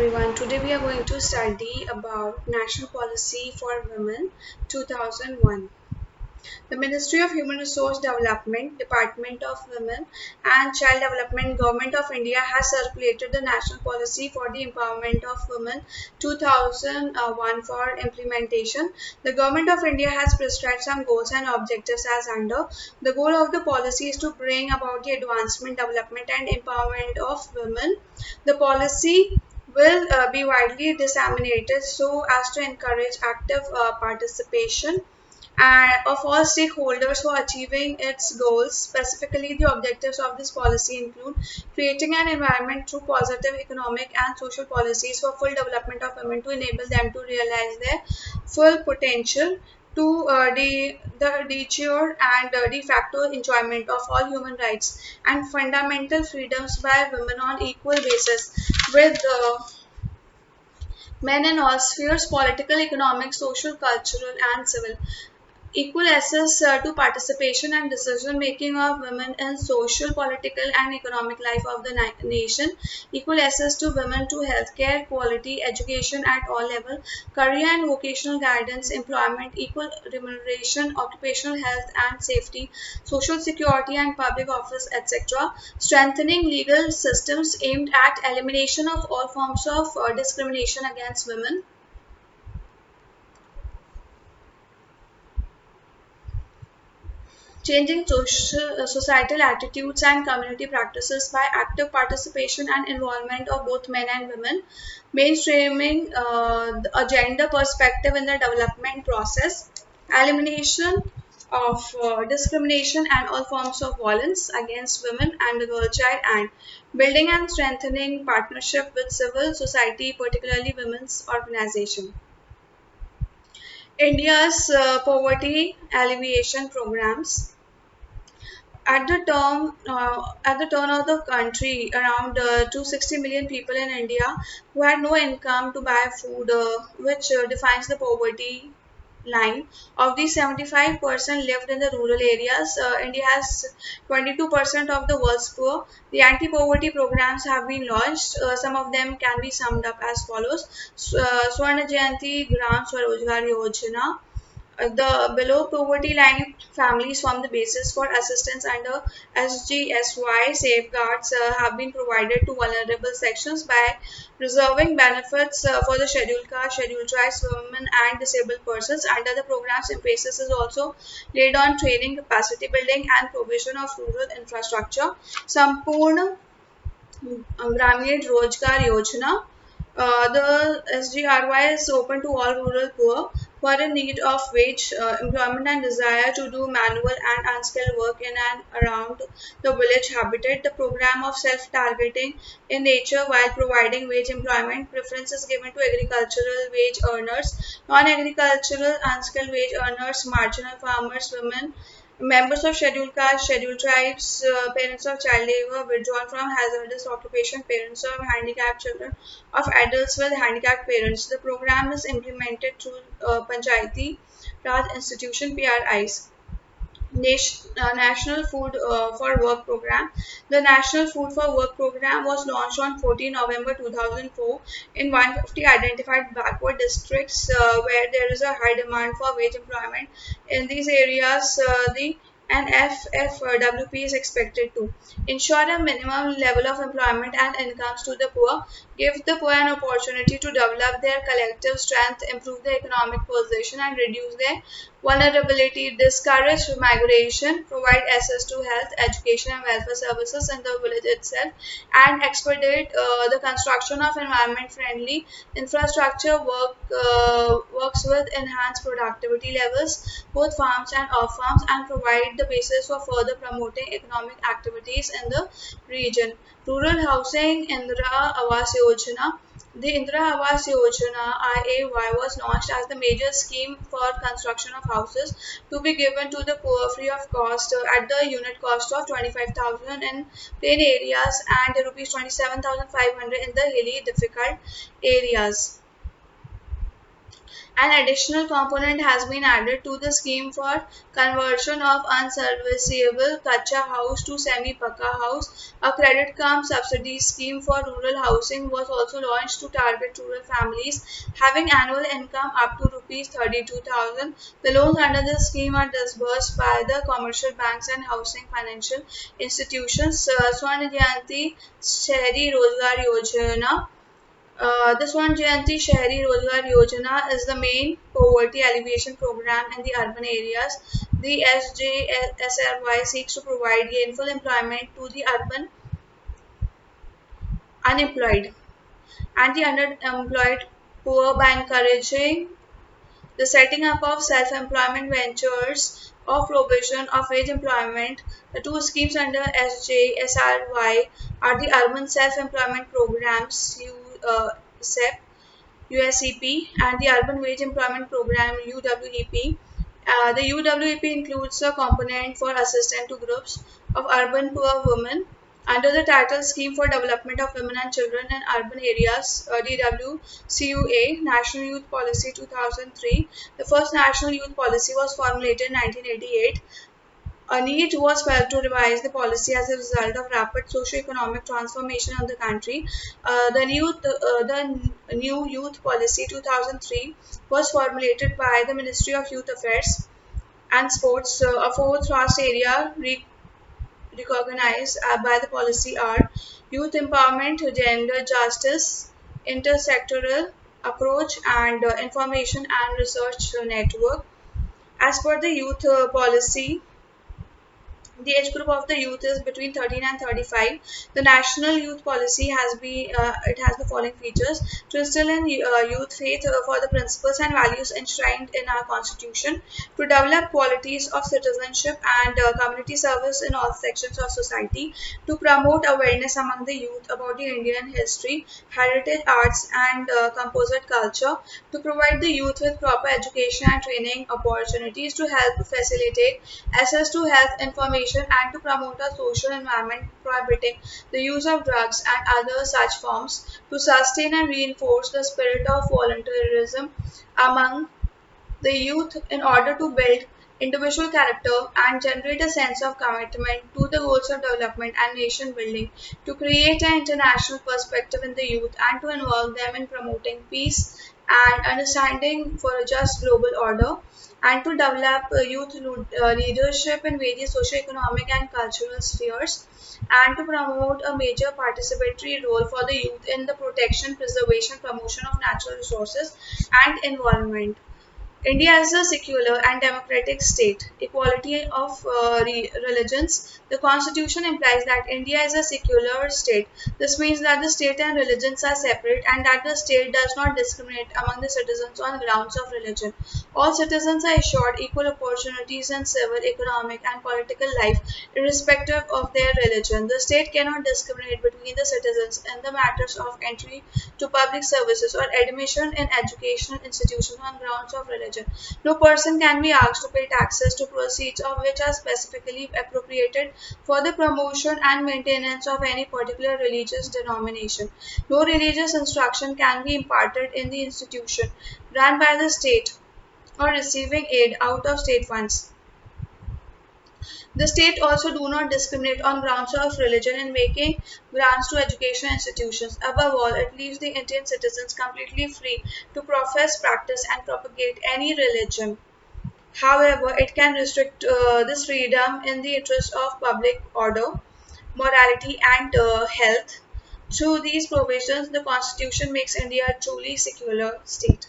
everyone. Today we are going to study about National Policy for Women 2001. The Ministry of Human Resource Development, Department of Women and Child Development, Government of India has circulated the National Policy for the Empowerment of Women 2001 for implementation. The Government of India has prescribed some goals and objectives as under. The goal of the policy is to bring about the advancement, development and empowerment of women. The policy will be widely disseminated so as to encourage active participation and of all stakeholders for achieving its goals. Specifically, the objectives of this policy include creating an environment through positive economic and social policies for full development of women to enable them to realize their full potential, to de jure and de facto enjoyment of all human rights and fundamental freedoms by women on equal basis with men in all spheres: political, economic, social, cultural, and civil. Equal access to participation and decision making of women in social, political, and economic life of the nation. Equal access to women to healthcare, quality education at all levels, career and vocational guidance, employment, equal remuneration, occupational health and safety, social security and public office, etc. Strengthening legal systems aimed at elimination of all forms of discrimination against women. Changing societal attitudes and community practices by active participation and involvement of both men and women, mainstreaming a gender perspective in the development process, elimination of discrimination and all forms of violence against women and the girl child, and building and strengthening partnership with civil society, particularly women's organization. India's poverty alleviation programs. At the turn of the country, around 260 million people in India who had no income to buy food, which defines the poverty line. Of these, 75% lived in the rural areas. India has 22% of the world's poor. The anti-poverty programs have been launched. Some of them can be summed up as follows: Swarna Jayanti Gram Swarojgar Yojana. The below poverty line families form the basis for assistance under SGSY. Safeguards have been provided to vulnerable sections by reserving benefits for the scheduled caste, scheduled tribes, women and disabled persons. Under the program's emphasis is also laid on training, capacity building and provision of rural infrastructure. Sampurna Gramin Rojgar Yojana. The SGRY is open to all rural poor who are in need of wage employment and desire to do manual and unskilled work in and around the village habitat. The program of self-targeting in nature while providing wage employment. Preference is given to agricultural wage earners, non-agricultural unskilled wage earners, marginal farmers, women, members of scheduled castes, scheduled tribes, parents of child labor, withdrawn from hazardous occupation, parents of handicapped children, of adults with handicapped parents. The program is implemented through Panchayati Raj Institution (PRIs). National Food for Work Program. The National Food for Work Program was launched on 14 November 2004 in 150 identified backward districts where there is a high demand for wage employment. In these areas, the NFFWP is expected to ensure a minimum level of employment and incomes to the poor, give the poor an opportunity to develop their collective strength, improve their economic position, and reduce their vulnerability, discourage migration, provide access to health, education, and welfare services in the village itself, and expedite the construction of environment-friendly infrastructure works with enhanced productivity levels, both farms and off farms, and provide the basis for further promoting economic activities in the region. Rural housing, Indira Awas Yojana. The Indira Awas Yojana (IAY) was launched as the major scheme for construction of houses to be given to the poor free of cost at the unit cost of 25,000 in plain areas and rupees 27,500 in the hilly difficult areas. An additional component has been added to the scheme for conversion of unserviceable kacha house to semi-pakka house. A credit cum subsidy scheme for rural housing was also launched to target rural families having annual income up to rupees 32,000. The loans under this scheme are disbursed by the commercial banks and housing financial institutions. Swarna Jayanti Shahri Rozgar Yojana, the Swan Jayanti Shahri Rozgar Yojana is the main poverty alleviation program in the urban areas. The SJSRY seeks to provide gainful employment to the urban unemployed and the underemployed poor by encouraging the setting up of self-employment ventures or provision of wage employment. The two schemes under SJSRY are the Urban Self-Employment Programs USEP USEP and the Urban Wage Employment Program UWEP. The UWEP includes a component for assistance to groups of urban poor women under the title Scheme for Development of Women and Children in Urban Areas, DWCUA, National Youth Policy 2003. The first National Youth Policy was formulated in 1988. A need was felt to revise the policy as a result of rapid socio-economic transformation of the country. The new Youth Policy 2003 was formulated by the Ministry of Youth Affairs and Sports. A fourth vast area recognized by the policy are youth empowerment, gender justice, intersectoral approach, and information and research network. As per the youth policy, the age group of the youth is between 13 and 35. The national youth policy it has the following features: to instill in youth faith for the principles and values enshrined in our constitution, to develop qualities of citizenship and community service in all sections of society, to promote awareness among the youth about the Indian history, heritage, arts, and composite culture, to provide the youth with proper education and training opportunities, to help facilitate access to health information, and to promote a social environment prohibiting the use of drugs and other such forms, to sustain and reinforce the spirit of volunteerism among the youth in order to build individual character and generate a sense of commitment to the goals of development and nation building, to create an international perspective in the youth and to involve them in promoting peace and understanding for a just global order, and to develop leadership in various socio-economic and cultural spheres, and to promote a major participatory role for the youth in the protection, preservation, promotion of natural resources and environment. India is a secular and democratic state. Equality of religions. The constitution implies that India is a secular state. This means that the state and religions are separate and that the state does not discriminate among the citizens on grounds of religion. All citizens are assured equal opportunities in civil, economic, and political life, irrespective of their religion. The state cannot discriminate between the citizens in the matters of entry to public services or admission in educational institutions on grounds of religion. No person can be asked to pay taxes to proceeds of which are specifically appropriated for the promotion and maintenance of any particular religious denomination. No religious instruction can be imparted in the institution run by the state or receiving aid out of state funds. The state also do not discriminate on grounds of religion in making grants to educational institutions. Above all, it leaves the Indian citizens completely free to profess, practice, and propagate any religion. However, it can restrict this freedom in the interest of public order, morality, and health. Through these provisions, the Constitution makes India a truly secular state.